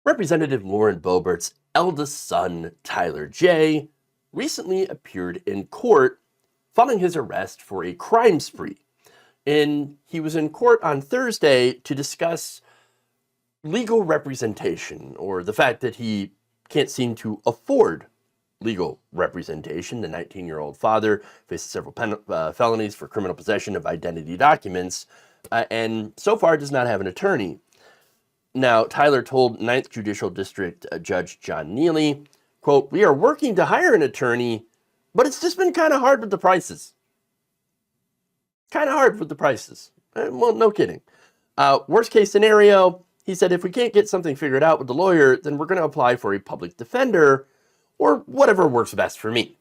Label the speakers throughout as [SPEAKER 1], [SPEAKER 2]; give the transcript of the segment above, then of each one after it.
[SPEAKER 1] Representative Lauren Boebert's eldest son, Tyler J., recently appeared in court following his arrest for a crime spree. And he was in court on Thursday to discuss legal representation, or the fact that he can't seem to afford legal representation. The 19-year-old father faces several felonies for criminal possession of identity documents, and so far does not have an attorney. Now, Tyler told 9th Judicial District Judge John Neely, quote, "We are working to hire an attorney, but it's just been kind of hard with the prices." Kind of hard with the prices. Well, no kidding. Worst case scenario, he said, if we can't get something figured out with the lawyer, then we're going to apply for a public defender or whatever works best for me.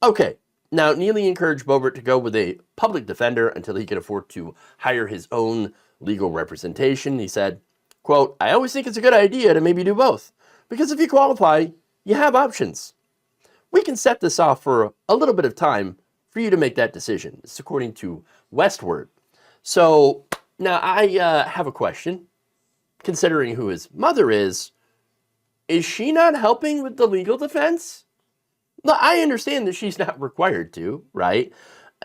[SPEAKER 1] Okay. Now, Neely encouraged Boebert to go with a public defender until he could afford to hire his own legal representation. He said, quote, "I always think it's a good idea to maybe do both, because if you qualify, you have options. We can set this off for a little bit of time for you to make that decision." It's according to Westword. So now I have a question. Considering who his mother is she not helping with the legal defense? Now, I understand that she's not required to, right?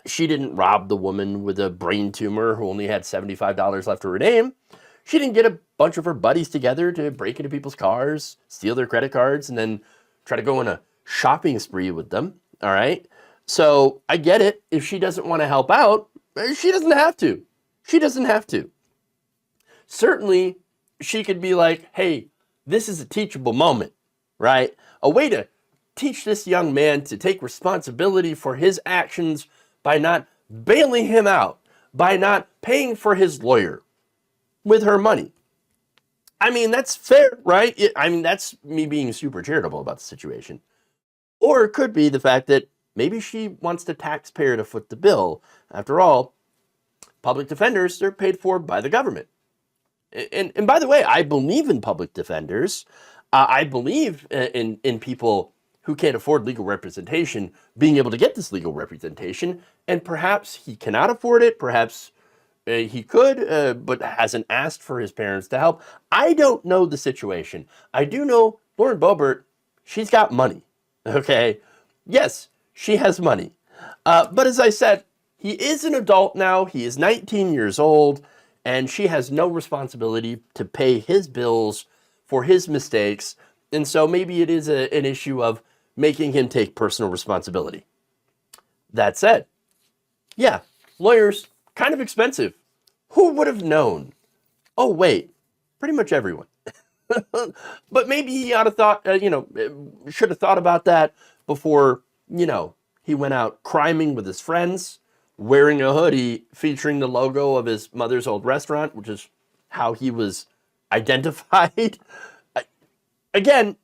[SPEAKER 1] She didn't rob the woman with a brain tumor who only had $75 left to her name. She didn't get a bunch of her buddies together to break into people's cars, steal their credit cards, and then try to go on a shopping spree with them, all right? So I get it. If she doesn't want to help out, she doesn't have to. She doesn't have to. Certainly, she could be like, hey, this is a teachable moment, right? A way to teach this young man to take responsibility for his actions by not bailing him out, by not paying for his lawyer with her money. I mean, that's fair, right? I mean, that's me being super charitable about the situation. Or it could be the fact that maybe she wants the taxpayer to foot the bill. After all, public defenders, they're paid for by the government. And by the way, I believe in public defenders. I believe in people who can't afford legal representation being able to get this legal representation. And perhaps he cannot afford it. Perhaps he could, but hasn't asked for his parents to help. I don't know the situation. I do know Lauren Boebert, she's got money. Okay? Yes, she has money. But as I said, he is an adult now. He is 19 years old. And she has no responsibility to pay his bills for his mistakes. And so maybe it is an issue of making him take personal responsibility. That said, yeah, lawyers, kind of expensive. Who would have known? Oh, wait, pretty much everyone. But maybe he ought to thought, should have thought about that before, he went out criming with his friends, wearing a hoodie featuring the logo of his mother's old restaurant, which is how he was identified. Again,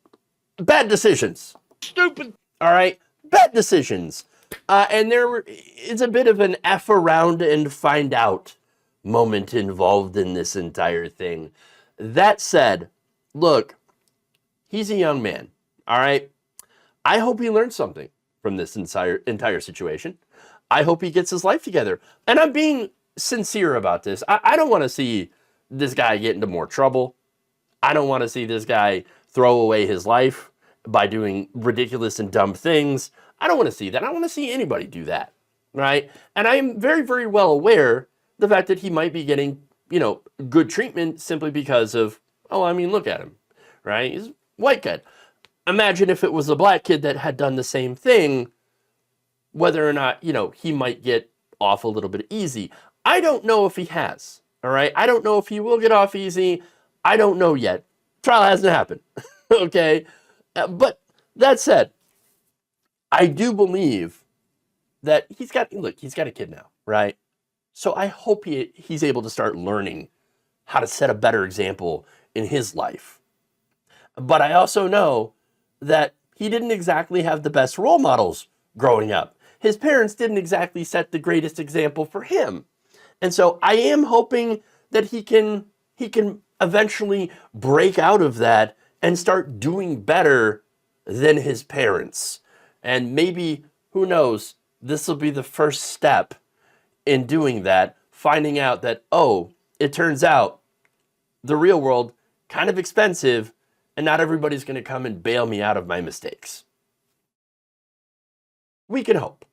[SPEAKER 1] bad decisions. Stupid. All right, bad decisions. And there is a bit of an F around and find out moment involved in this entire thing. That said, look, he's a young man, all right? I hope he learns something from this entire situation. I hope he gets his life together. And I'm being sincere about this. I don't want to see this guy get into more trouble. I don't want to see this guy throw away his life by doing ridiculous and dumb things. I don't want to see that. I don't want to see anybody do that, right? And I'm very, very well aware the fact that he might be getting, good treatment simply because of, look at him, right? He's a white kid. Imagine if it was a black kid that had done the same thing, whether or not, he might get off a little bit easy. I don't know if he has, all right? I don't know if he will get off easy. I don't know yet. Trial hasn't happened, okay? But that said, I do believe that he's got a kid now, right? So I hope he's able to start learning how to set a better example in his life. But I also know that he didn't exactly have the best role models growing up. His parents didn't exactly set the greatest example for him. And so I am hoping that he can eventually break out of that and start doing better than his parents. And maybe, who knows, this will be the first step in doing that, finding out that, it turns out the real world kind of expensive, and not everybody's going to come and bail me out of my mistakes. We can hope.